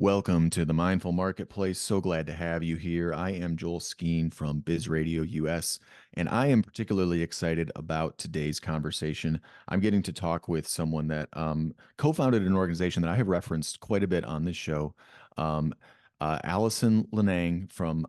Welcome to the Mindful Marketplace. So glad to have you here. I am Joel Skene from Biz Radio US, and I am particularly excited about today's conversation. I'm getting to talk with someone that co-founded an organization that I have referenced quite a bit on this show. Um, Alison Lingange from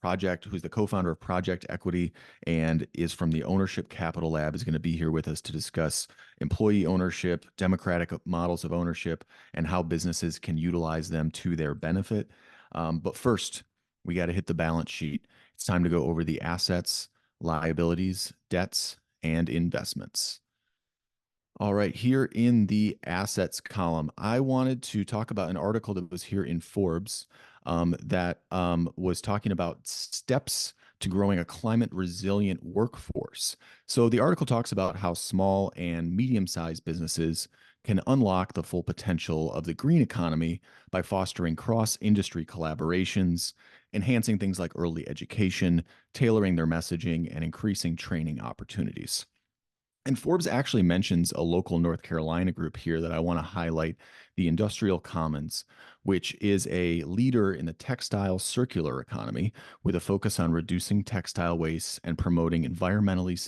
Project, who's the co-founder of Project Equity and is from the Ownership Capital Lab, is going to be here with us to discuss employee ownership, democratic models of ownership, and how businesses can utilize them to their benefit. But first, we got to hit the balance sheet. It's time to go over the assets, liabilities, debts, and investments. All right, here in the assets column, I wanted to talk about an article that was here in Forbes that was talking about steps to growing a climate resilient workforce. So the article talks about how small and medium-sized businesses can unlock the full potential of the green economy by fostering cross-industry collaborations, enhancing things like early education, tailoring their messaging, and increasing training opportunities. And Forbes actually mentions a local North Carolina group here that I want to highlight, the Industrial Commons, which is a leader in the textile circular economy with a focus on reducing textile waste and promoting environmentally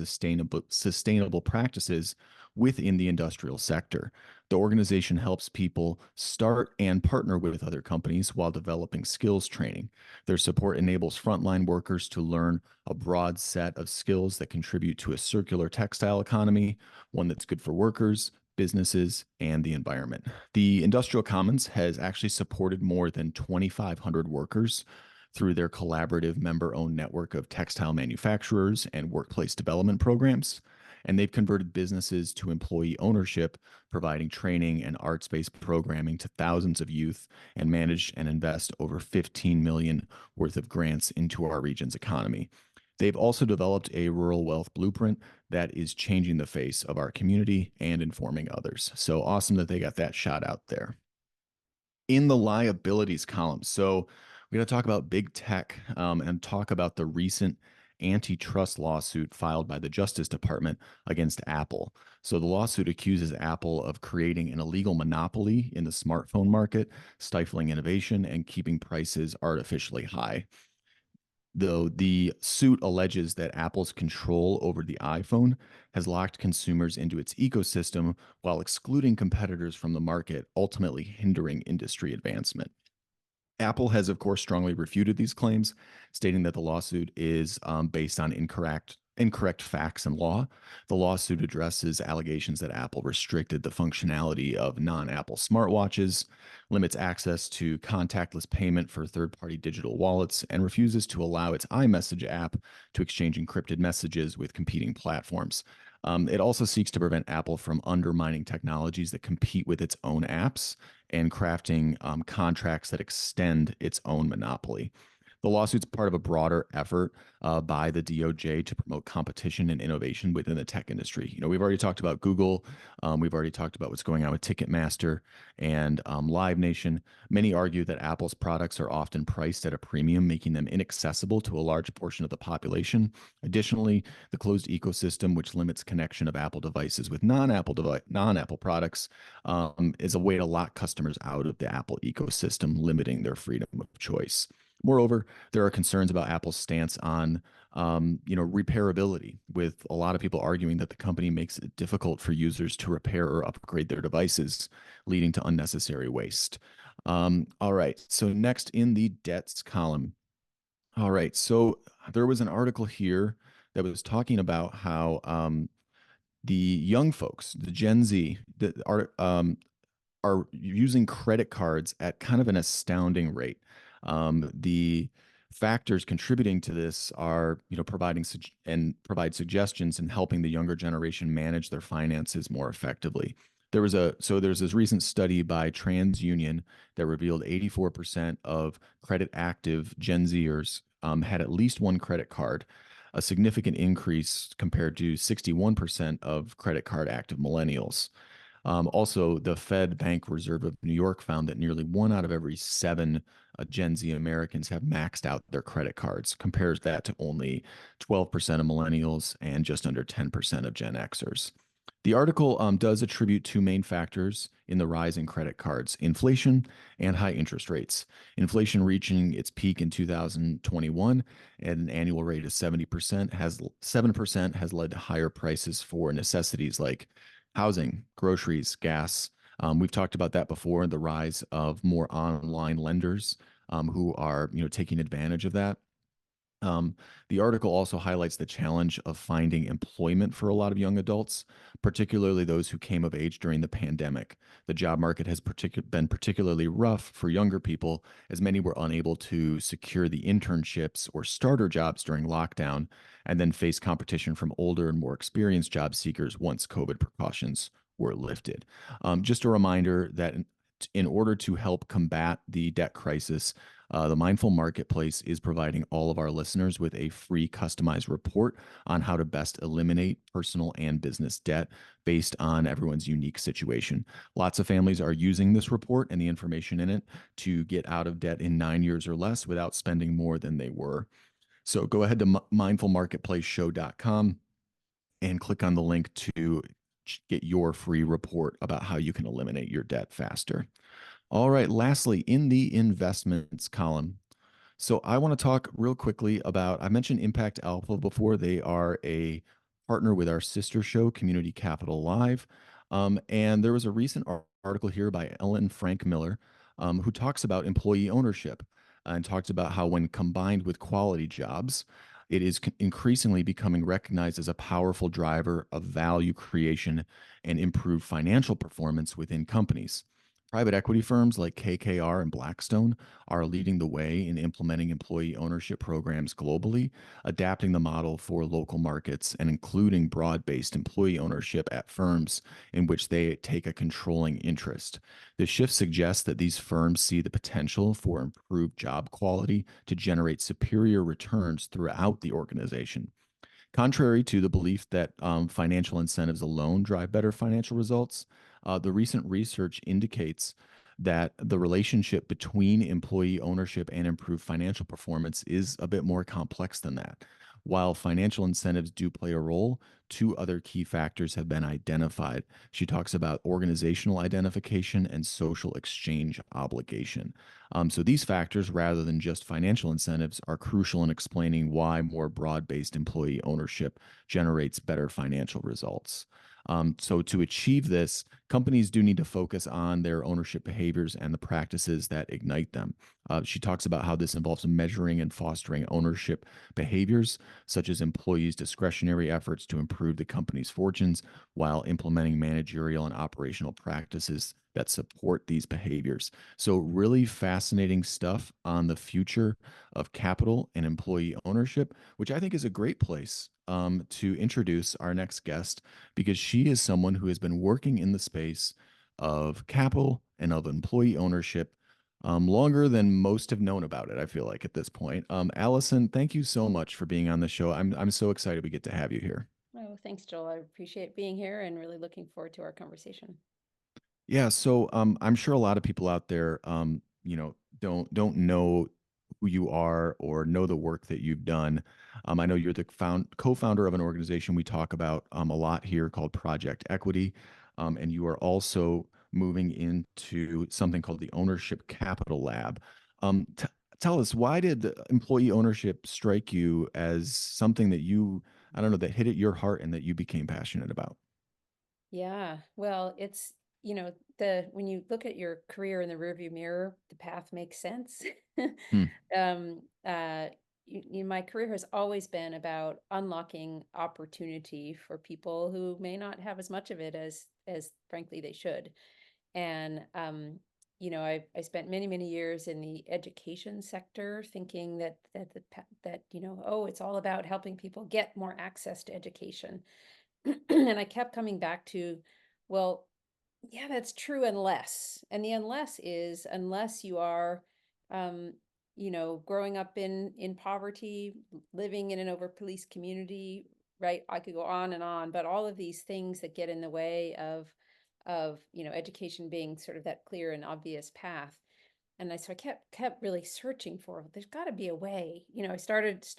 sustainable practices within the industrial sector. The organization helps people start and partner with other companies while developing skills training. Their support enables frontline workers to learn a broad set of skills that contribute to a circular textile economy, one that's good for workers, businesses, and the environment. The Industrial Commons has actually supported more than 2,500 workers through their collaborative member-owned network of textile manufacturers and workplace development programs. And they've converted businesses to employee ownership, providing training and arts-based programming to thousands of youth, and managed and invest over 15 million worth of grants into our region's economy. They've also developed a rural wealth blueprint that is changing the face of our community and informing others. So awesome that they got that shot out there. In the liabilities column, so we're going to talk about big tech and talk about the recent antitrust lawsuit filed by the Justice Department against Apple. So the lawsuit accuses Apple of creating an illegal monopoly in the smartphone market, stifling innovation, and keeping prices artificially high. Though the suit alleges that Apple's control over the iPhone has locked consumers into its ecosystem while excluding competitors from the market, ultimately hindering industry advancement. Apple has, of course, strongly refuted these claims, stating that the lawsuit is based on incorrect facts and law. The lawsuit addresses allegations that Apple restricted the functionality of non-Apple smartwatches, limits access to contactless payment for third-party digital wallets, and refuses to allow its iMessage app to exchange encrypted messages with competing platforms. It also seeks to prevent Apple from undermining technologies that compete with its own apps and crafting contracts that extend its own monopoly. The lawsuit's part of a broader effort by the DOJ to promote competition and innovation within the tech industry. You know, we've already talked about Google. We've already talked about what's going on with Ticketmaster and Live Nation. Many argue that Apple's products are often priced at a premium, making them inaccessible to a large portion of the population. Additionally, the closed ecosystem, which limits connection of Apple devices with non-Apple products, is a way to lock customers out of the Apple ecosystem, limiting their freedom of choice. Moreover, there are concerns about Apple's stance on, repairability, with a lot of people arguing that the company makes it difficult for users to repair or upgrade their devices, leading to unnecessary waste. All right, so next in the debts column. All right, so there was an article here that was talking about how the young folks, the Gen Z, that are using credit cards at kind of an astounding rate. The factors contributing to this are, provide suggestions and helping the younger generation manage their finances more effectively. There's this recent study by TransUnion that revealed 84% of credit active Gen Zers had at least one credit card, a significant increase compared to 61% of credit card active millennials. Also, the Fed Bank Reserve of New York found that nearly one out of every seven Gen Z Americans have maxed out their credit cards, compares that to only 12% of millennials and just under 10% of Gen Xers. The article does attribute two main factors in the rise in credit cards: inflation and high interest rates. Inflation reaching its peak in 2021 at an annual rate of 7% has led to higher prices for necessities like housing, groceries, gas. We've talked about that before, the rise of more online lenders who are taking advantage of that. Um, the article also highlights the challenge of finding employment for a lot of young adults, particularly those who came of age during the pandemic. The job market has been particularly rough for younger people, as many were unable to secure the internships or starter jobs during lockdown, and then face competition from older and more experienced job seekers once COVID precautions were lifted. Just a reminder that in order to help combat the debt crisis, the Mindful Marketplace is providing all of our listeners with a free customized report on how to best eliminate personal and business debt based on everyone's unique situation. Lots of families are using this report and the information in it to get out of debt in 9 years or less without spending more than they were. So go ahead to mindfulmarketplaceshow.com and click on the link to get your free report about how you can eliminate your debt faster. All right, lastly, in the investments column, so I want to talk real quickly about, I mentioned Impact Alpha before. They are a partner with our sister show, Community Capital Live. And there was a recent article here by Ellen Frank Miller, who talks about employee ownership and talks about how when combined with quality jobs, it is increasingly becoming recognized as a powerful driver of value creation and improved financial performance within companies. Private equity firms like KKR and Blackstone are leading the way in implementing employee ownership programs globally, adapting the model for local markets and including broad-based employee ownership at firms in which they take a controlling interest. This shift suggests that these firms see the potential for improved job quality to generate superior returns throughout the organization. Contrary to the belief that financial incentives alone drive better financial results, the recent research indicates that the relationship between employee ownership and improved financial performance is a bit more complex than that. While financial incentives do play a role, two other key factors have been identified. She talks about organizational identification and social exchange obligation. So these factors, rather than just financial incentives, are crucial in explaining why more broad-based employee ownership generates better financial results. So to achieve this, companies do need to focus on their ownership behaviors and the practices that ignite them. She talks about how this involves measuring and fostering ownership behaviors, such as employees' discretionary efforts to improve the company's fortunes, while implementing managerial and operational practices that support these behaviors. So, really fascinating stuff on the future of capital and employee ownership, which I think is a great place to introduce our next guest because she is someone who has been working in the space of capital and of employee ownership longer than most have known about it, I feel like at this point. Allison, thank you so much for being on the show. I'm so excited we get to have you here. Oh, thanks, Joel. I appreciate being here and really looking forward to our conversation. Yeah, so I'm sure a lot of people out there, don't know who you are or know the work that you've done. I know you're the co-founder of an organization we talk about a lot here called Project Equity, and you are also moving into something called the Ownership Capital Lab. Tell us, why did employee ownership strike you as something that I don't know, that hit at your heart and that you became passionate about? Yeah, well, the when you look at your career in the rearview mirror, the path makes sense. Hmm. Um, my career has always been about unlocking opportunity for people who may not have as much of it as frankly they should. And I spent many, many years in the education sector thinking that oh, it's all about helping people get more access to education. And I kept coming back to, well, yeah, that's true and the unless is unless you are, um, growing up in poverty, living in an over-policed community, right? I could go on, but all of these things that get in the way of education being sort of that clear and obvious path. And so I kept really searching for, there's got to be a way. I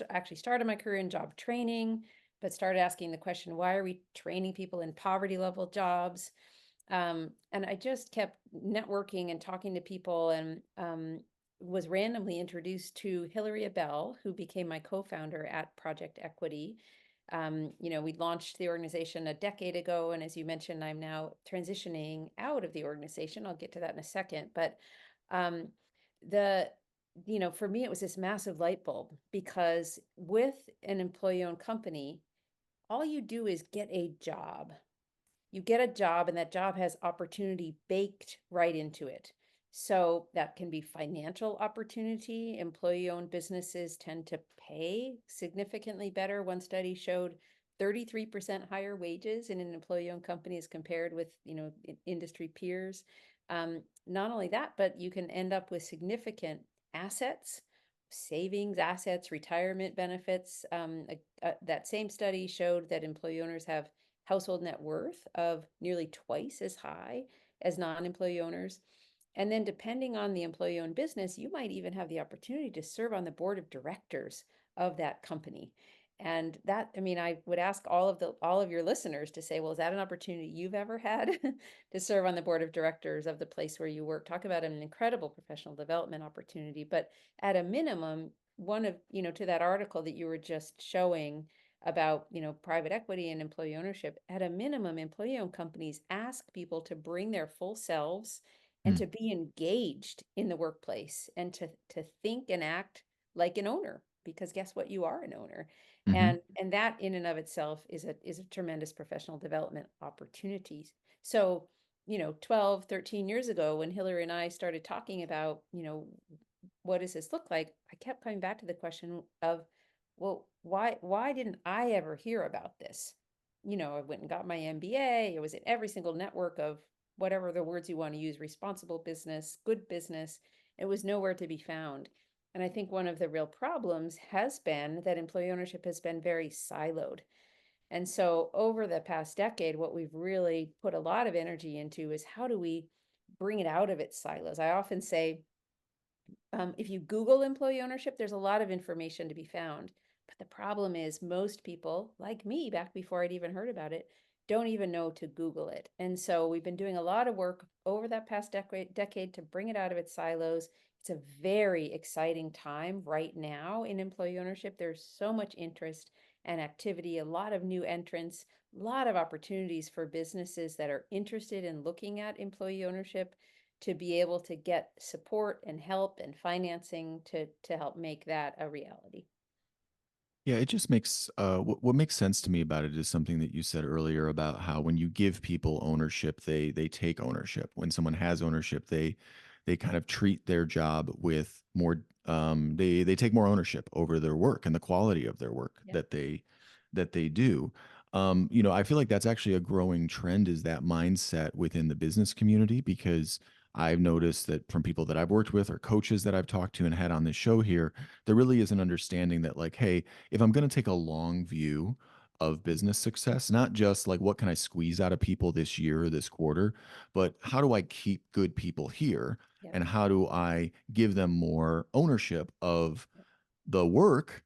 actually started my career in job training, but started asking the question, why are we training people in poverty level jobs? And I just kept networking and talking to people, and was randomly introduced to Hilary Abel, who became my co-founder at Project Equity. We launched the organization a decade ago, and as you mentioned, I'm now transitioning out of the organization. I'll get to that in a second. But um, the for me, it was this massive light bulb, because with an employee-owned company, all you do is get a job. You get a job, and that job has opportunity baked right into it. So that can be financial opportunity. Employee-owned businesses tend to pay significantly better. One study showed 33% higher wages in an employee-owned company as compared with, industry peers. Not only that, but you can end up with significant assets, savings, assets, retirement benefits. That same study showed that employee owners have household net worth of nearly twice as high as non-employee owners. And then depending on the employee-owned business, you might even have the opportunity to serve on the board of directors of that company. And that, I mean, I would ask all of your listeners to say, well, is that an opportunity you've ever had to serve on the board of directors of the place where you work? Talk about an incredible professional development opportunity. But at a minimum, one of, to that article that you were just showing about, private equity and employee ownership, at a minimum, employee-owned companies ask people to bring their full selves and Hmm. to be engaged in the workplace, and to think and act like an owner, because guess what? You are an owner. Mm-hmm. And that in and of itself is a tremendous professional development opportunity. So, 12, 13 years ago, when Hillary and I started talking about, what does this look like? I kept coming back to the question of, well, why didn't I ever hear about this? I went and got my MBA. I was in every single network of whatever the words you want to use, responsible business, good business. It was nowhere to be found. And I think one of the real problems has been that employee ownership has been very siloed. And so over the past decade, what we've really put a lot of energy into is, how do we bring it out of its silos? I often say, if you Google employee ownership, there's a lot of information to be found. But the problem is, most people, like me, back before I'd even heard about it, don't even know to Google it. And so we've been doing a lot of work over that past decade to bring it out of its silos. It's a very exciting time right now in employee ownership. There's so much interest and activity, a lot of new entrants, a lot of opportunities for businesses that are interested in looking at employee ownership to be able to get support and help and financing to help make that a reality. Yeah, it just makes what makes sense to me about it is something that you said earlier about how when you give people ownership, they take ownership. When someone has ownership, they kind of treat their job with more they take more ownership over their work and the quality of their work Yeah. that they do. I feel like that's actually a growing trend, is that mindset within the business community, because I've noticed that from people that I've worked with or coaches that I've talked to and had on this show here, there really is an understanding that, like, hey, if I'm going to take a long view of business success, not just like what can I squeeze out of people this year or this quarter, but how do I keep good people here? Yep. And how do I give them more ownership of Yep. the work?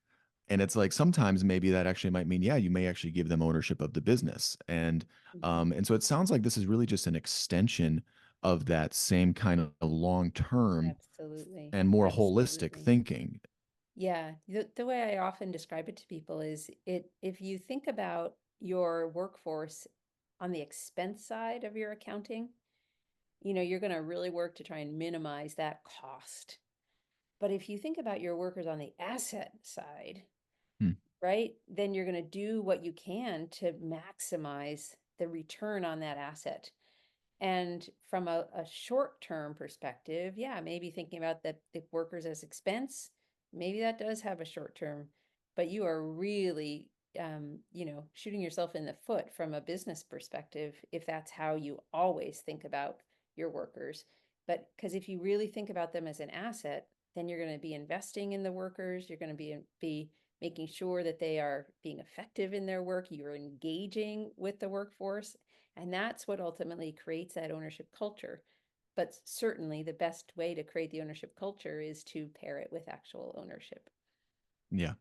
And it's like sometimes maybe that actually might mean, yeah, you may actually give them ownership of the business. Mhm. And so it sounds like this is really just an extension of that same kind of long term Absolutely. and more holistic Absolutely. thinking. Yeah. The way I often describe it to people is, if you think about your workforce on the expense side of your accounting, you're going to really work to try and minimize that cost. But if you think about your workers on the asset side, Hmm. right, then you're going to do what you can to maximize the return on that asset. And from a short-term perspective, yeah, maybe thinking about the workers as expense, maybe that does have a short term, but you are really, shooting yourself in the foot from a business perspective if that's how you always think about your workers. But because if you really think about them as an asset, then you're going to be investing in the workers. You're going to be making sure that they are being effective in their work. You're engaging with the workforce, and that's what ultimately creates that ownership culture. But certainly the best way to create the ownership culture is to pair it with actual ownership. Yeah.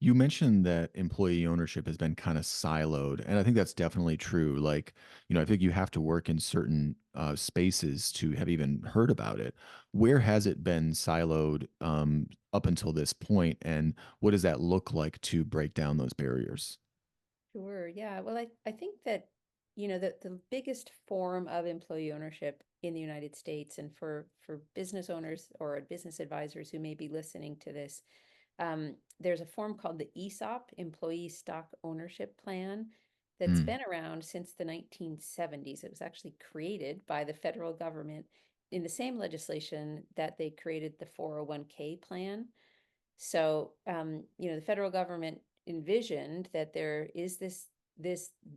You mentioned that employee ownership has been kind of siloed, and I think that's definitely true. Like, I think you have to work in certain spaces to have even heard about it. Where has it been siloed up until this point, and what does that look like to break down those barriers? Sure. Yeah. Well, I think that, the biggest form of employee ownership in the United States, and for business owners or business advisors who may be listening to this, there's a form called the ESOP, Employee Stock Ownership Plan, that's Mm, been around since the 1970s. It was actually created by the federal government in the same legislation that they created the 401k plan. So, the federal government envisioned that there is this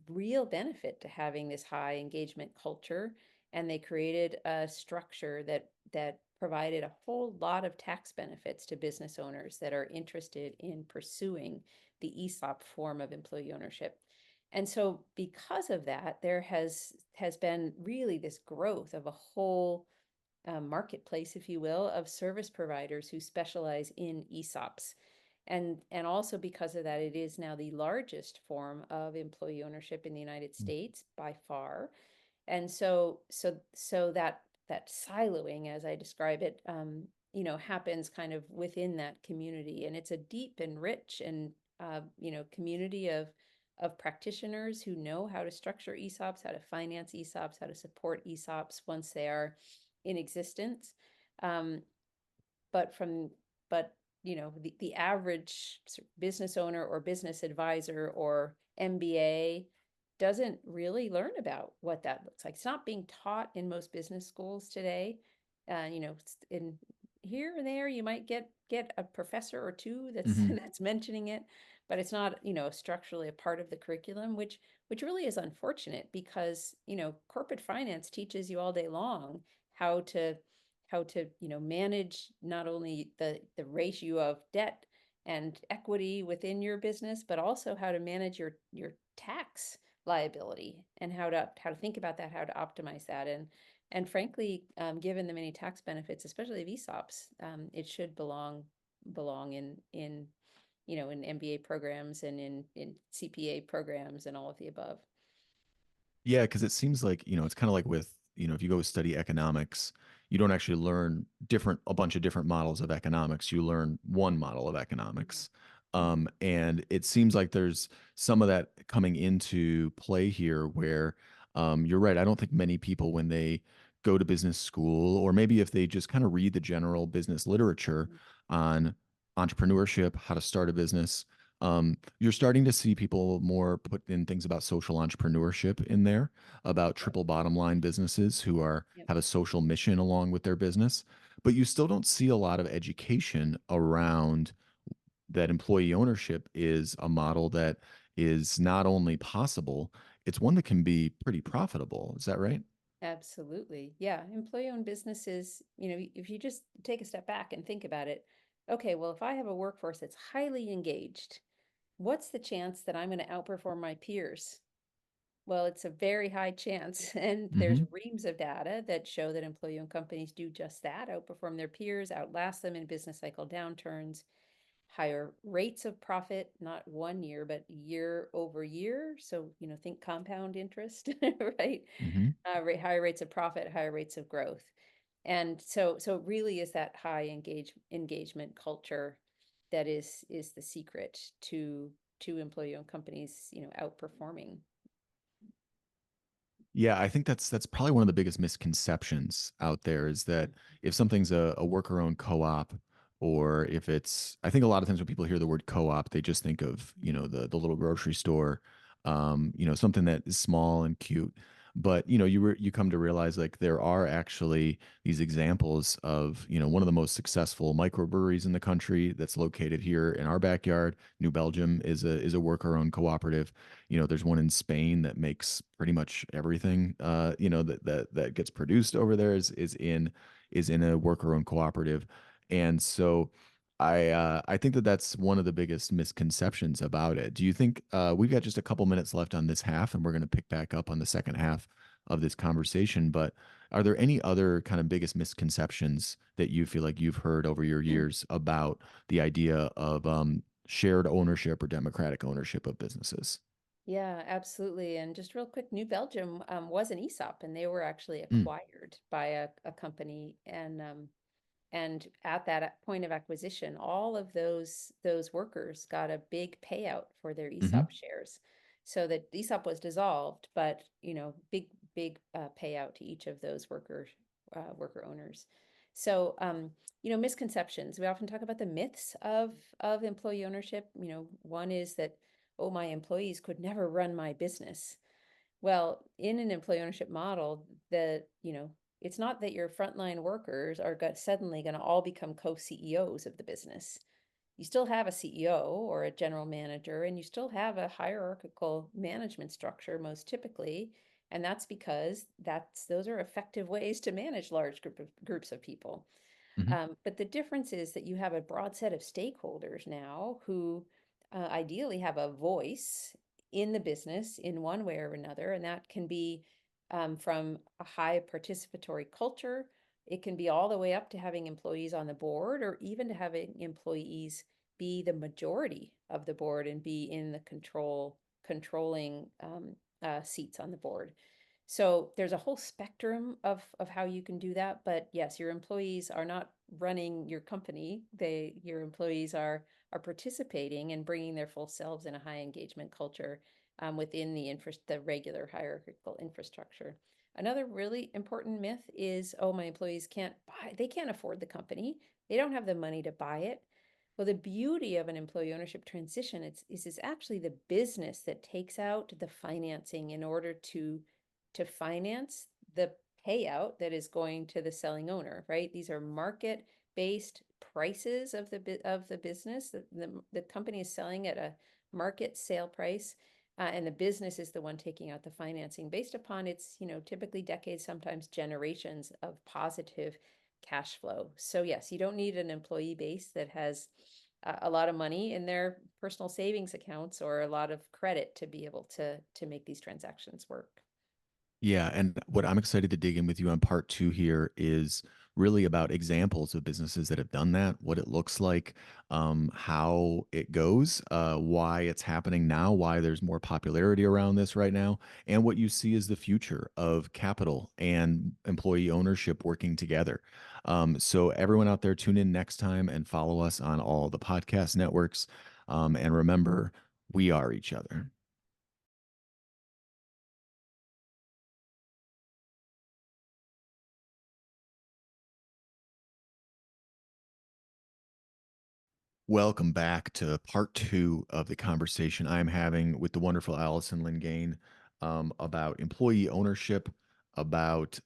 real benefit to having this high engagement culture, and they created a structure that provided a whole lot of tax benefits to business owners that are interested in pursuing the ESOP form of employee ownership. And so, because of that, there has been really this growth of a whole marketplace, if you will, of service providers who specialize in ESOPs. And also because of that, it is now the largest form of employee ownership in the United States by far. And so that siloing, as I describe it, happens kind of within that community, and it's a deep and rich and community of practitioners who know how to structure ESOPs, how to finance ESOPs, how to support ESOPs once they are in existence. Um, but from but the average business owner or business advisor or MBA doesn't really learn about what that looks like. It's not being taught in most business schools today. In here and there, you might get a professor or two that's hmm that's mentioning it, but it's not structurally a part of the curriculum, which really is unfortunate because corporate finance teaches you all day long how to manage not only the ratio of debt and equity within your business, but also how to manage your tax liability and how to think about that, how to optimize that. And frankly, given the many tax benefits, especially of ESOPs, it should belong in MBA programs and in CPA programs and all of the above. Yeah, because it seems like, it's kind of like with, if you go study economics, you don't actually learn a bunch of different models of economics. You learn one model of Mhm. economics. Mhm. And it seems like there's some of that coming into play here where you're right. I don't think many people, when they go to business school, or maybe if they just kind of read the general business literature Mhm. on entrepreneurship, how to start a business, you're starting to see people more put in things about social entrepreneurship in there, about Yep. triple bottom line businesses who are Yep. have a social mission along with their business. But you still don't see a lot of education around that employee ownership is a model that is not only possible, it's one that can be pretty profitable. Is that right? Absolutely. Yeah. Employee-owned businesses, if you just take a step back and think about it, okay, well, if I have a workforce that's highly engaged, what's the chance that I'm going to outperform my peers? Well, it's a very high chance. And there's hmm reams of data that show that employee-owned companies do just that, outperform their peers, outlast them in business cycle downturns, higher rates of profit, not 1 year, but year over year. So, think compound interest, right? hmm Higher rates of profit, higher rates of growth. And so it really is that high engagement culture that is the secret to employee-owned companies, outperforming. Yeah, I think that's probably one of the biggest misconceptions out there is that if something's a worker-owned co-op, or if it's, I think a lot of times when people hear the word co-op, they just think of, the little grocery store, something that is small and cute. But, you come to realize like there are actually these examples of, one of the most successful microbreweries in the country that's located here in our backyard. New Belgium is a worker-owned cooperative. There's one in Spain that makes pretty much everything that gets produced over there is in a worker-owned cooperative. And so I think that that's one of the biggest misconceptions about it. Do you think we've got just a couple minutes left on this half, and we're going to pick back up on the second half of this conversation, but are there any other kind of biggest misconceptions that you feel like you've heard over your years about the idea of shared ownership or democratic ownership of businesses. Yeah, absolutely. And just real quick, New Belgium was an ESOP, and they were actually Mm, acquired by a company. And at that point of acquisition, all of those workers got a big payout for their hmm ESOP shares. So that ESOP was dissolved, but big payout to each of those worker owners. So misconceptions. We often talk about the myths of employee ownership. One is that, oh, my employees could never run my business. Well, in an employee ownership model, it's not that your frontline workers are suddenly going to all become co-CEOs of the business. You still have a CEO or a general manager, and you still have a hierarchical management structure most typically. And that's because those are effective ways to manage large groups of people. hmm But the difference is that you have a broad set of stakeholders now who ideally have a voice in the business in one way or another. And that can be from a high participatory culture. It can be all the way up to having employees on the board, or even to having employees be the majority of the board and be in the controlling seats on the board. So there's a whole spectrum of how you can do that. But yes, your employees are not running your company. Your employees are participating and bringing their full selves in a high engagement culture within the regular hierarchical infrastructure. Another really important myth is, oh, my employees they can't afford the company. They don't have the money to buy it. Well, the beauty of an employee ownership transition is it's actually the business that takes out the financing in order to finance the payout that is going to the selling owner, right? These are market-based prices of the business. The company is selling at a market sale price, and the business is the one taking out the financing based upon its, typically decades, sometimes generations of positive cash flow. So yes, you don't need an employee base that has a lot of money in their personal savings accounts or a lot of credit to be able to make these transactions work. Yeah, and what I'm excited to dig in with you on part two here is really about examples of businesses that have done that, what it looks like, how it goes, why it's happening now, why there's more popularity around this right now, and what you see as the future of capital and employee ownership working together. So, everyone out there, tune in next time and follow us on all the podcast networks. And remember, we are each other. Welcome back to part two of the conversation I'm having with the wonderful Alison Lingange about employee ownership, about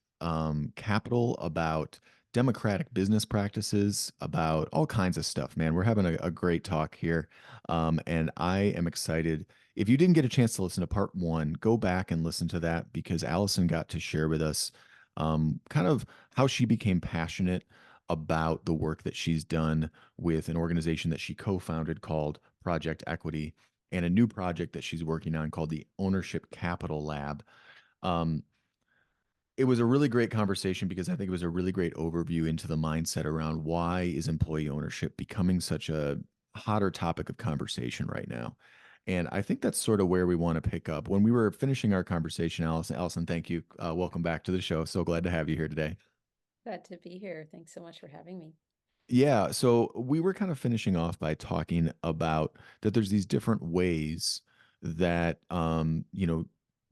capital, about democratic business practices, about all kinds of stuff, man. We're having a great talk here. And I am excited. If you didn't get a chance to listen to part one, go back and listen to that because Allison got to share with us kind of how she became passionate about the work that she's done with an organization that she co-founded called Project Equity and a new project that she's working on called the Ownership Capital Lab. Um, it was a really great conversation because I think it was a really great overview into the mindset around why is employee ownership becoming such a hotter topic of conversation right now. And I think that's sort of where we want to pick up. When we were finishing our conversation, Allison, thank you. Welcome back to the show. So glad to have you here today. Glad to be here. Thanks so much for having me. Yeah, so we were kind of finishing off by talking about that there's these different ways that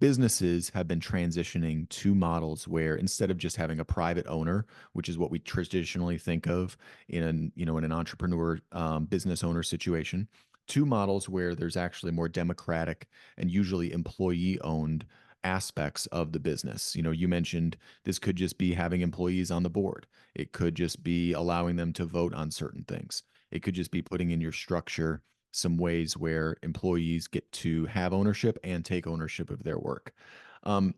businesses have been transitioning to models where instead of just having a private owner, which is what we traditionally think of in an entrepreneur business owner situation, to models where there's actually more democratic and usually employee owned aspects of the business. You mentioned this could just be having employees on the board. It could just be allowing them to vote on certain things. It could just be putting in your structure some ways where employees get to have ownership and take ownership of their work. Um,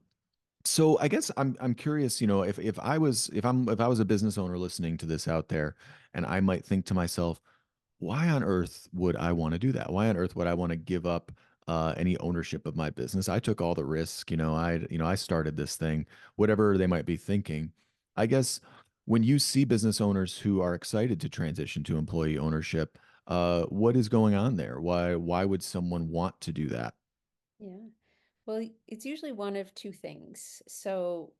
so I guess I'm curious, if I was a business owner listening to this out there, and I might think to myself, why on earth would I want to do that? Why on earth would I want to give up any ownership of my business? I took all the risk, I started this thing, whatever they might be thinking. I guess when you see business owners who are excited to transition to employee ownership, What is going on there? Why would someone want to do that? Yeah. Well, it's usually one of two things. So,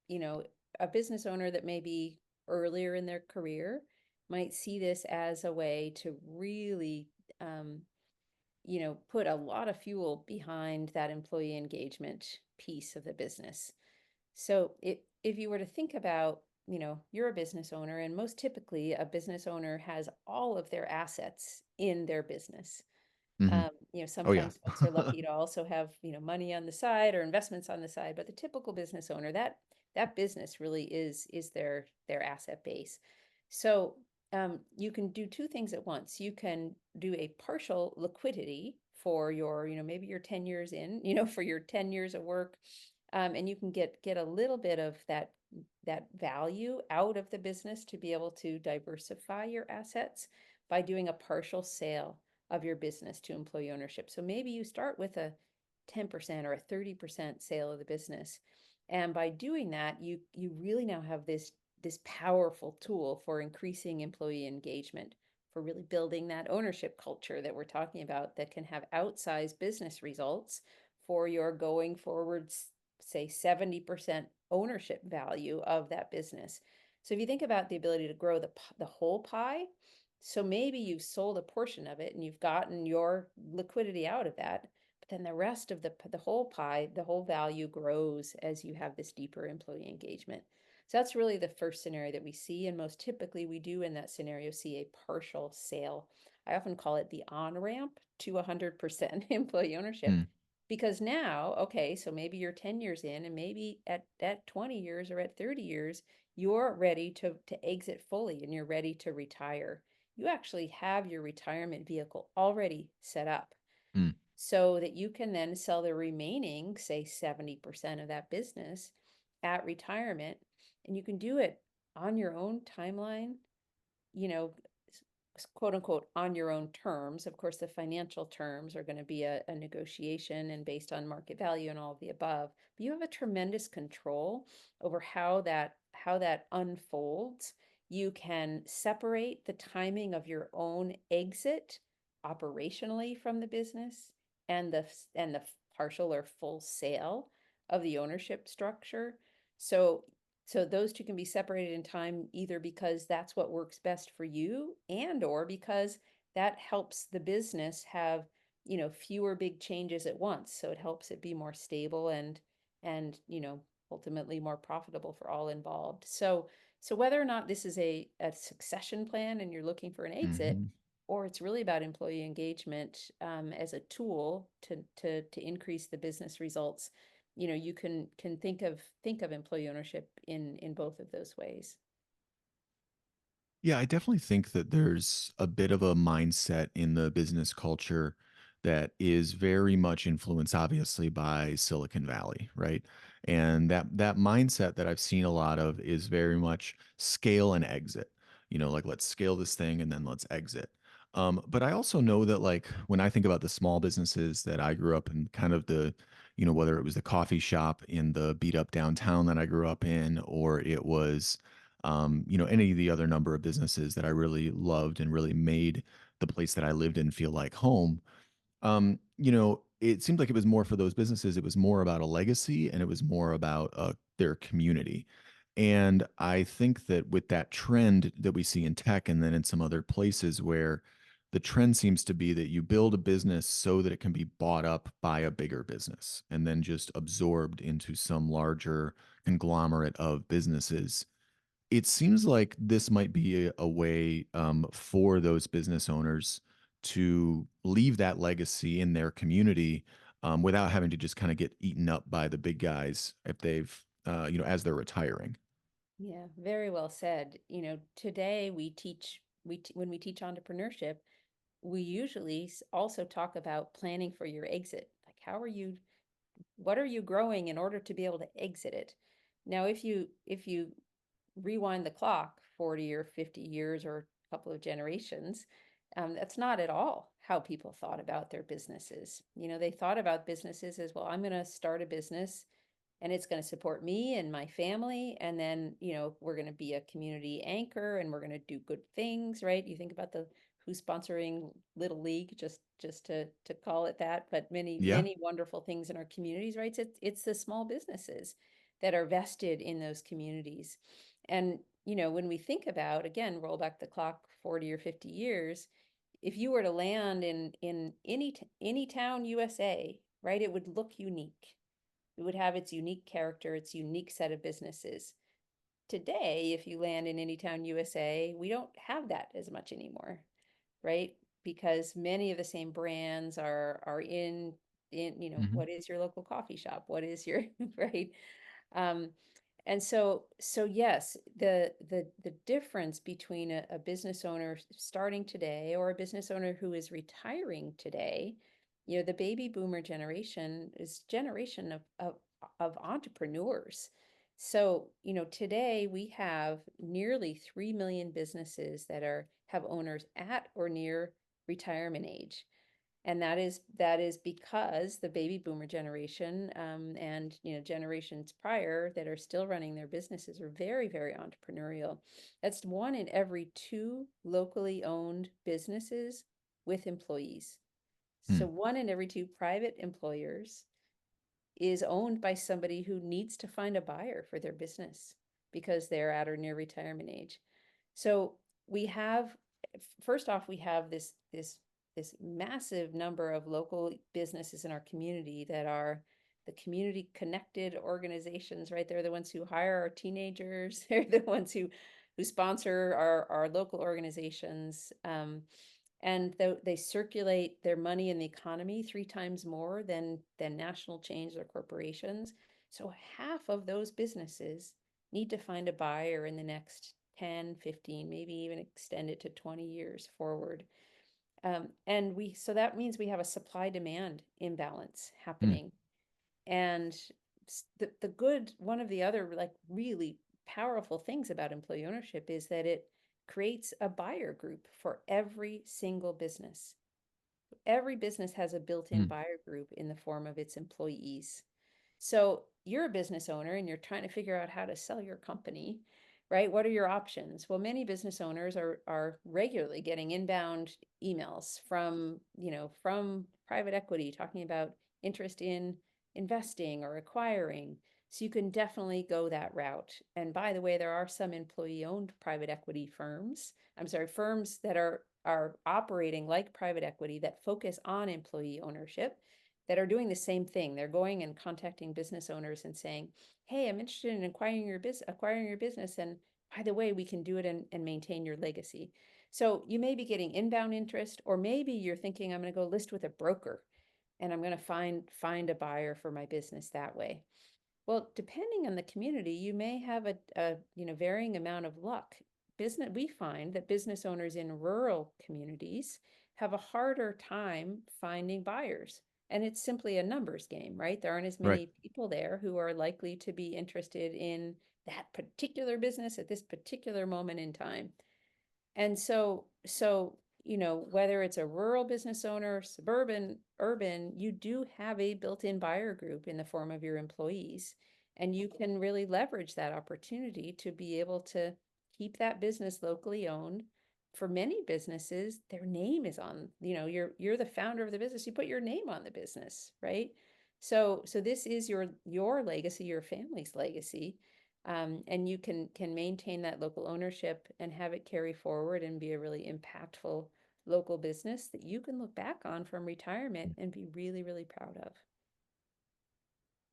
you know, a business owner that may be earlier in their career might see this as a way to really, um, put a lot of fuel behind that employee engagement piece of the business. So if you were to think about, you're a business owner, and most typically a business owner has all of their assets in their business. Hmm. Oh yeah. Sometimes folks are lucky to also have, money on the side or investments on the side, but the typical business owner, that business really is their asset base. So you can do two things at once. You can do a partial liquidity for your, maybe you're 10 years in, for your 10 years of work, and you can get a little bit of that value out of the business to be able to diversify your assets by doing a partial sale of your business to employee ownership. So maybe you start with a 10% or a 30% sale of the business. And by doing that, you really now have this powerful tool for increasing employee engagement, for really building that ownership culture that we're talking about that can have outsized business results for your going forward, say 70% ownership value of that business. So if you think about the ability to grow the whole pie, so maybe you've sold a portion of it and you've gotten your liquidity out of that, but then the rest of the whole pie, the whole value grows as you have this deeper employee engagement. So that's really the first scenario that we see, and most typically we do in that scenario see a partial sale. I often call it the on-ramp to 100% employee ownership. Hmm. Because now, okay, so maybe you're 10 years in, and maybe at 20 years or at 30 years, you're ready to exit fully and you're ready to retire. You actually have your retirement vehicle already set up Hmm. so that you can then sell the remaining, say 70% of that business at retirement. And you can do it on your own timeline, you know, quote unquote, on your own terms. Of course, the financial terms are going to be a negotiation and based on market value and all of the above. But you have a tremendous control over how that unfolds. You can separate the timing of your own exit operationally from the business and the partial or full sale of the ownership structure. So so those two can be separated in time either because that's what works best for you and or because that helps the business have, fewer big changes at once. So it helps it be more stable and, ultimately more profitable for all involved. So whether or not this is a succession plan and you're looking for an exit, Hmm. or it's really about employee engagement as a tool to increase the business results, you can think of employee ownership in both of those ways. Yeah, I definitely think that there's a bit of a mindset in the business culture that is very much influenced, obviously, by Silicon Valley, right? And that mindset that I've seen a lot of is very much scale and exit. Like let's scale this thing and then let's exit. But I also know that like when I think about the small businesses that I grew up in, kind of whether it was the coffee shop in the beat up downtown that I grew up in, or it was any of the other number of businesses that I really loved and really made the place that I lived in feel like home. It seemed like it was more for those businesses. It was more about a legacy and it was more about their community. And I think that with that trend that we see in tech and then in some other places where the trend seems to be that you build a business so that it can be bought up by a bigger business and then just absorbed into some larger conglomerate of businesses. It seems like this might be a way for those business owners to leave that legacy in their community without having to just kind of get eaten up by the big guys if as they're retiring. Yeah, very well said. Today when we teach entrepreneurship, we usually also talk about planning for your exit. Like what are you growing in order to be able to exit it? Now, if you rewind the clock 40 or 50 years or a couple of generations, that's not at all how people thought about their businesses. They thought about businesses as, well, I'm going to start a business and it's going to support me and my family. And then, we're going to be a community anchor and we're going to do good things, right? You think about the who's sponsoring Little League, just to call it that, but many, Yeah. many wonderful things in our communities, right? It's the small businesses that are vested in those communities. And, when we think about, again, roll back the clock 40 or 50 years, if you were to land in any town USA, right, it would look unique. It would have its unique character, its unique set of businesses. Today, if you land in any town USA, we don't have that as much anymore, right? Because many of the same brands are in, Hmm. what is your local coffee shop? What is your right? Um, and so yes, the difference between a business owner starting today or a business owner who is retiring today, the baby boomer generation is generation of entrepreneurs. So, today we have nearly 3 million businesses that have owners at or near retirement age. And that is because the baby boomer generation, and generations prior that are still running their businesses are very, very entrepreneurial. That's one in every two locally owned businesses with employees. Hmm. So one in every two private employers is owned by somebody who needs to find a buyer for their business because they're at or near retirement age. So we have, first off, we have this massive number of local businesses in our community that are the community connected organizations, right? They're the ones who hire our teenagers. They're the ones who sponsor our local organizations. And they circulate their money in the economy 3 times more than national chains or corporations. So half of those businesses need to find a buyer in the next 10, 15, maybe even extend it to 20 years forward. So that means we have a supply demand imbalance Hmm. happening. And one of the other like really powerful things about employee ownership is that it creates a buyer group for every single business. Every business has a built-in Hmm. buyer group in the form of its employees. So you're a business owner and you're trying to figure out how to sell your company, right? What are your options? Well, many business owners are regularly getting inbound emails from private equity talking about interest in investing or acquiring. So you can definitely go that route. And by the way, there are some employee-owned private equity firms. I'm sorry, firms that are operating like private equity that focus on employee ownership that are doing the same thing. They're going and contacting business owners and saying, "Hey, I'm interested in acquiring your business, and by the way, we can do it and maintain your legacy." So you may be getting inbound interest, or maybe you're thinking, "I'm going to go list with a broker, and I'm going to find a buyer for my business that way." Well, depending on the community, you may have a varying amount of luck. We find that business owners in rural communities have a harder time finding buyers. And it's simply a numbers game, right? There aren't as Right. many people there who are likely to be interested in that particular business at this particular moment in time. And so, whether it's a rural business owner, suburban, urban, you do have a built-in buyer group in the form of your employees. And you can really leverage that opportunity to be able to keep that business locally owned. For many businesses, their name is on, you're the founder of the business. You put your name on the business, right? So this is your legacy, your family's legacy, and you can maintain that local ownership and have it carry forward and be a really impactful local business that you can look back on from retirement and be really, really proud of.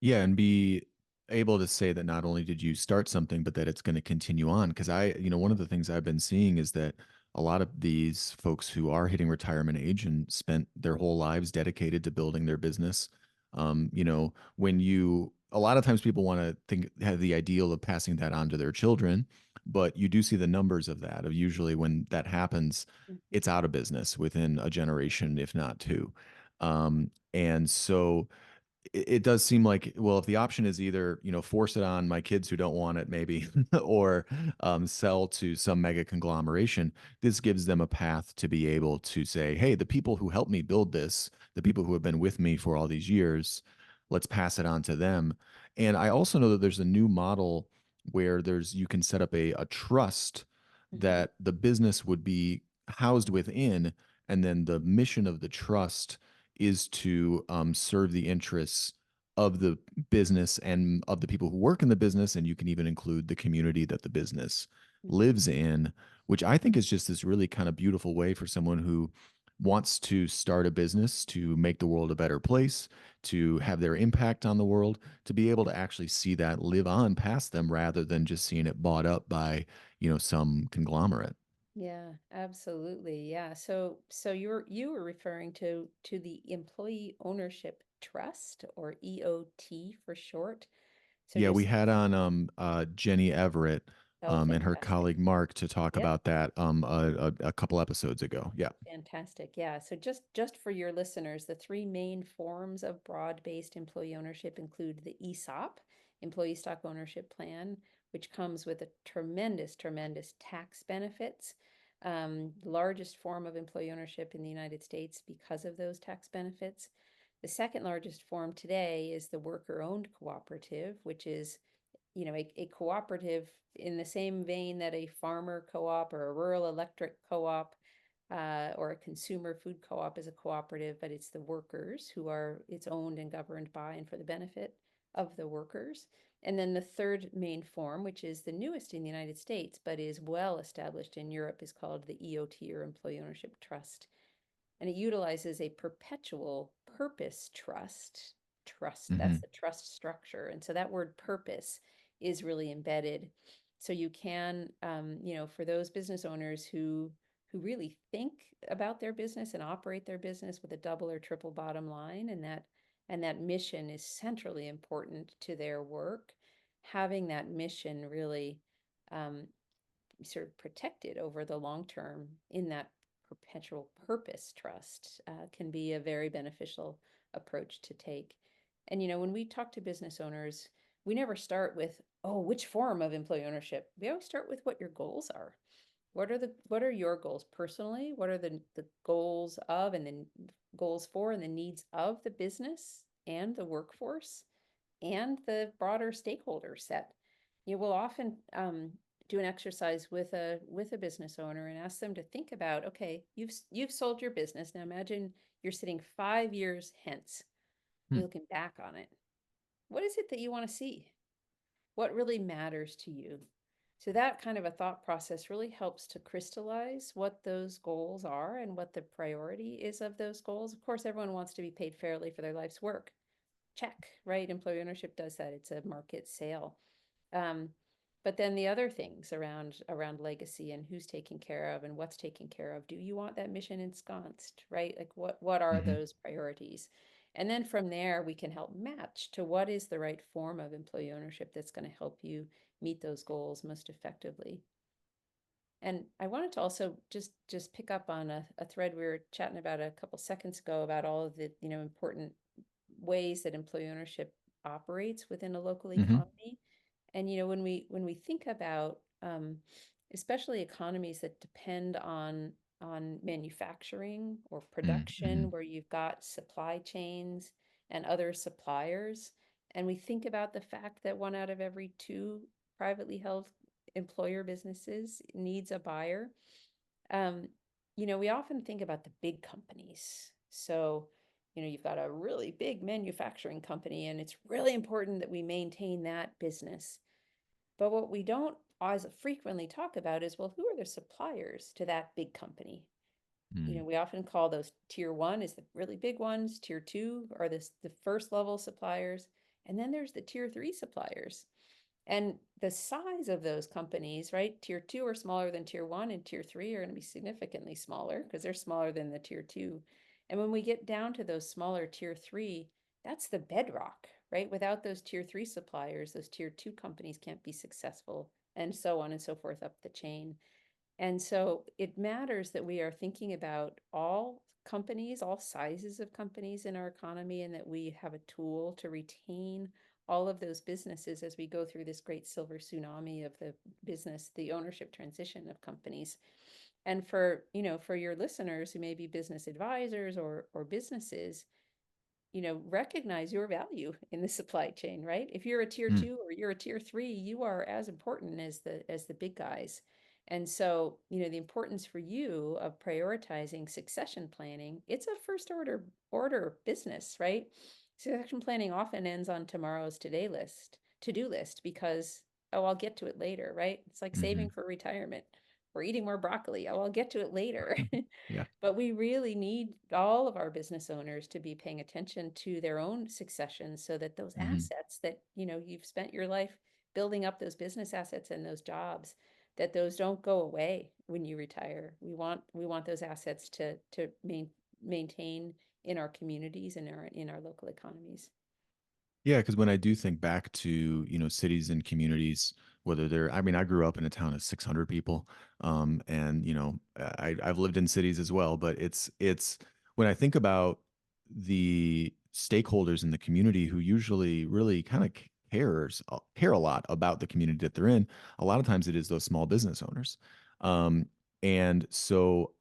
Yeah, and be able to say that not only did you start something, but that it's going to continue on. Because one of the things I've been seeing is that a lot of these folks who are hitting retirement age and spent their whole lives dedicated to building their business, a lot of times people want to have the ideal of passing that on to their children, but you do see the numbers of that. Of usually when that happens, Mhm. it's out of business within a generation, if not two. And so it does seem like, well, if the option is either force it on my kids who don't want it maybe or sell to some mega conglomeration, this gives them a path to be able to say, hey, the people who helped me build this, the people who have been with me for all these years, let's pass it on to them. And I also know that there's a new model where you can set up a trust Mhm. that the business would be housed within, and then the mission of the trust is to serve the interests of the business and of the people who work in the business, and you can even include the community that the business Mhm. lives in, which I think is just this really kind of beautiful way for someone who wants to start a business to make the world a better place, to have their impact on the world, to be able to actually see that live on past them rather than just seeing it bought up by, some conglomerate. Yeah, absolutely. Yeah. So you were referring to the Employee Ownership Trust, or EOT for short. So Yeah, we just had on Jenny Everett oh, and her fantastic. colleague Mark to talk Yep. about that a couple episodes ago. Yeah. Fantastic. Yeah. So just for your listeners, the three main forms of broad-based employee ownership include the ESOP, Employee Stock Ownership Plan, which comes with a tremendous tax benefits. Largest form of employee ownership in the United States because of those tax benefits. The second largest form today is the worker-owned cooperative, which is, a cooperative in the same vein that a farmer co-op or a rural electric co-op or a consumer food co-op is a cooperative, but it's the workers who are it's owned and governed by and for the benefit of the workers. And then the third main form, which is the newest in the United States, but is well established in Europe, is called the EOT, or Employee Ownership Trust. And it utilizes a perpetual purpose trust. That's Hmm. the trust structure. And so that word purpose is really embedded. So you can, for those business owners who really think about their business and operate their business with a double or triple bottom line, and that mission is centrally important to their work, having that mission really um, sort of protected over the long term in that perpetual purpose trust can be a very beneficial approach to take. And when we talk to business owners, we never start with, oh, which form of employee ownership. We always start with what your goals are. What are your goals personally? What are the goals of and the goals for and the needs of the business and the workforce and the broader stakeholder set? You will often do an exercise with a business owner and ask them to think about, okay, you've sold your business. Now imagine you're sitting 5 years hence, Hmm. you're looking back on it. What is it that you want to see? What really matters to you? So that kind of a thought process really helps to crystallize what those goals are and what the priority is of those goals. Of course, everyone wants to be paid fairly for their life's work. Check, right? Employee ownership does that. It's a market sale. Um, but then the other things around legacy and who's taken care of and what's taken care of. Do you want that mission ensconced, right? Like what are Hmm. those priorities? And then from there, we can help match to what is the right form of employee ownership that's going to help you meet those goals most effectively. And I wanted to also just pick up on a thread we were chatting about a couple seconds ago about all of the important ways that employee ownership operates within a local Hmm. economy. And when we think about especially economies that depend on manufacturing or Hmm. production, where you've got supply chains and other suppliers, and we think about the fact that one out of every two privately held employer businesses needs a buyer. um, we often think about the big companies. So, you've got a really big manufacturing company, and it's really important that we maintain that business. But what we don't as frequently talk about is, well, who are the suppliers to that big company? Hmm. We often call those tier one is the really big ones. Tier two are the first level suppliers. And then there's the tier three suppliers. And the size of those companies, right? Tier two are smaller than tier one, and tier three are going to be significantly smaller because they're smaller than the tier two. And when we get down to those smaller tier three, that's the bedrock, right? Without those tier three suppliers, those tier two companies can't be successful, and so on and so forth up the chain. And so it matters that we are thinking about all companies, all sizes of companies in our economy, and that we have a tool to retain all of those businesses as we go through this great silver tsunami of the ownership transition of companies. And for your listeners who may be business advisors or businesses, recognize your value in the supply chain, right? If you're a tier Hmm. two or you're a tier three, you are as important as the big guys. And so, the importance for you of prioritizing succession planning, it's a first order business, right? Succession planning often ends on tomorrow's to-do list because, oh, I'll get to it later, right? It's like Hmm. saving for retirement or eating more broccoli. Oh, I'll get to it later. Yeah. But we really need all of our business owners to be paying attention to their own succession so that those Hmm. assets that, you've spent your life building up, those business assets and those jobs, that those don't go away when you retire. We want those assets to maintain in our communities and in our local economies. Yeah, because when I do think back to, cities and communities, whether they're, I mean, I grew up in a town of 600 people, and I've lived in cities as well, but it's when I think about the stakeholders in the community who usually really kind of care a lot about the community that they're in. A lot of times it is those small business owners, um, and so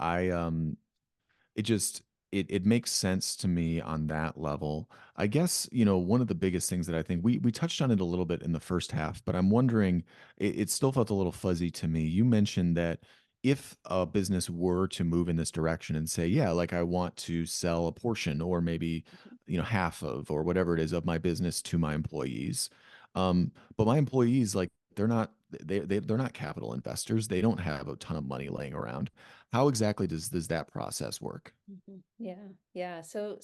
it just it makes sense to me on that level. I guess, one of the biggest things that I think we touched on it a little bit in the first half, but I'm wondering, it still felt a little fuzzy to me. You mentioned that if a business were to move in this direction and say, yeah, like I want to sell a portion or maybe, Mhm. half of or whatever it is of my business to my employees. But my employees, like they're not capital investors. They don't have a ton of money laying around. How exactly does that process work? Yeah, yeah. So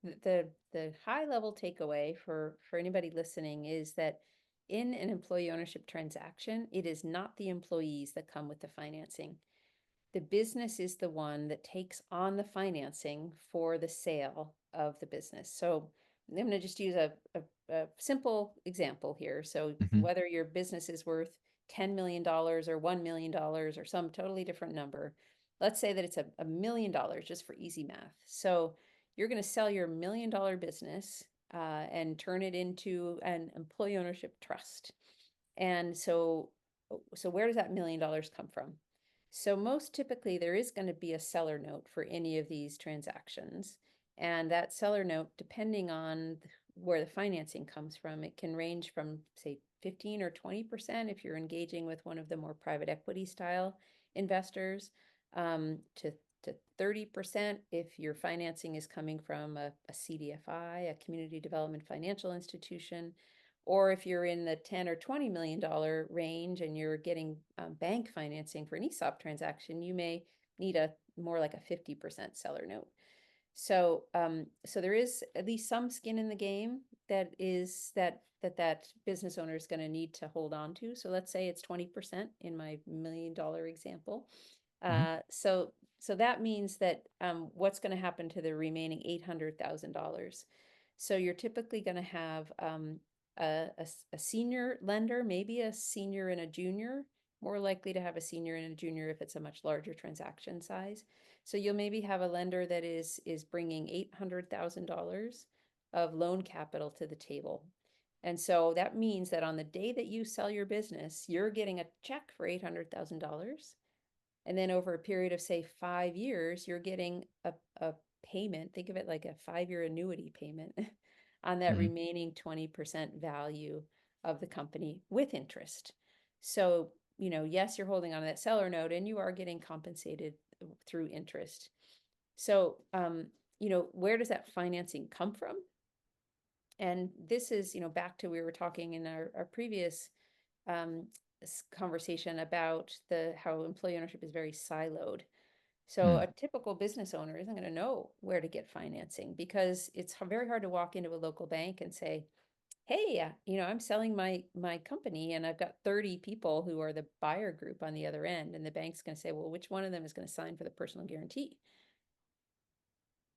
the high level takeaway for anybody listening is that in an employee ownership transaction, it is not the employees that come with the financing. The business is the one that takes on the financing for the sale of the business. So I'm going to just use a simple example here. So Hmm. whether your business is worth $10 million or $1 million or some totally different number, let's say that it's a million dollars just for easy math. So you're going to sell your $1 million business and turn it into an employee ownership trust. And so where does that $1 million come from? So most typically there is going to be a seller note for any of these transactions. And that seller note, depending on where the financing comes from, it can range from say 15 or 20% if you're engaging with one of the more private equity style investors, to 30% if your financing is coming from a CDFI, a community development financial institution, or if you're in the 10 or $20 million range and you're getting bank financing for an ESOP transaction, you may need a more like a 50% seller note. So there is at least some skin in the game that business owner is going to need to hold on to. So let's say it's 20% in my $1 million example. Hmm. So that means that what's going to happen to the remaining $800,000? So you're typically going to have a senior lender, maybe a senior and a junior, more likely to have a senior and a junior if it's a much larger transaction size. So you'll maybe have a lender that is bringing $800,000 of loan capital to the table. And so that means that on the day that you sell your business, you're getting a check for $800,000. And then over a period of, say, 5 years, you're getting a payment. Think of it like a 5-year annuity payment on that Hmm. remaining 20% value of the company with interest. So, yes, you're holding on to that seller note and you are getting compensated through interest. So, where does that financing come from? And this is, back to we were talking in our previous um, conversation about how employee ownership is very siloed. So a Hmm. typical business owner isn't going to know where to get financing because it's very hard to walk into a local bank and say, "Hey, I'm selling my company and I've got 30 people who are the buyer group on the other end." And the bank's going to say, "Well, which one of them is going to sign for the personal guarantee?"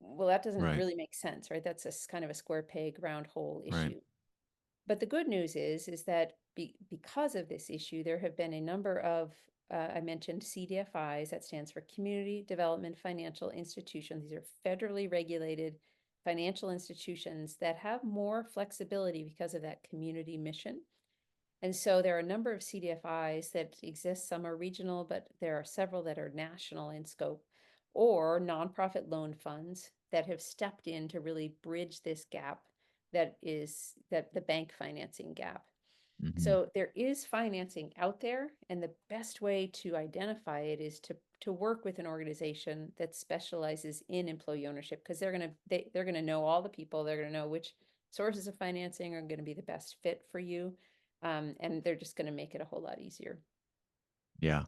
Well, that doesn't Right. really make sense, right? That's a kind of a square peg, round hole Right. issue. But the good news is that because of this issue, there have been a number of, I mentioned CDFIs, that stands for Community Development Financial Institutions. These are federally regulated financial institutions that have more flexibility because of that community mission. And so there are a number of CDFIs that exist. Some are regional, but there are several that are national in scope, or nonprofit loan funds that have stepped in to really bridge this gap, that the bank financing gap. Hmm. So there is financing out there, and the best way to identify it is to work with an organization that specializes in employee ownership, because they're gonna know all the people, they're gonna know which sources of financing are gonna be the best fit for you, and they're just gonna make it a whole lot easier. Yeah.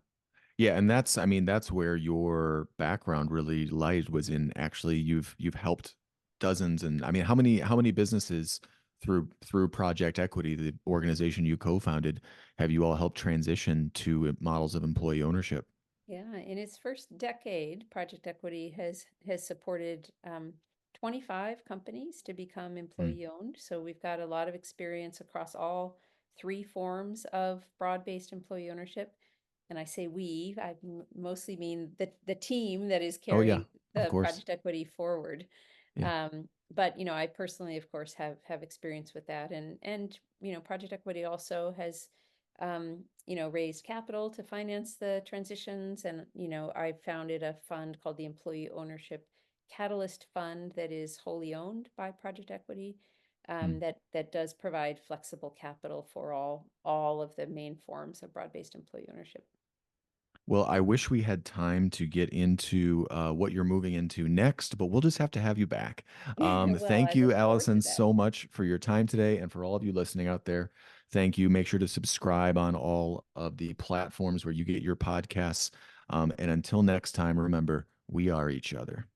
Yeah, and that's, I mean, that's where your background really lies, was in actually you've helped dozens, and I mean, how many businesses through Project Equity, the organization you co-founded, have you all helped transition to models of employee ownership? Yeah, in its first decade, Project Equity has supported 25 companies to become Mm. employee owned. So we've got a lot of experience across all three forms of broad-based employee ownership. And I say we, mostly mean the team that is Oh yeah, carrying of the course. Project Equity forward. Yeah. But I personally, of course, have experience with that, and Project Equity also has raised capital to finance the transitions. And, I founded a fund called the Employee Ownership Catalyst Fund that is wholly owned by Project Equity, Mm. that does provide flexible capital for all of the main forms of broad-based employee ownership. Well, I wish we had time to get into what you're moving into next, but we'll just have to have you back. Well, Thank I you, look forward to Allison, that. so much for your time today. And for all of you listening out there, thank you. Make sure to subscribe on all of the platforms where you get your podcasts. And until next time, remember, we are each other.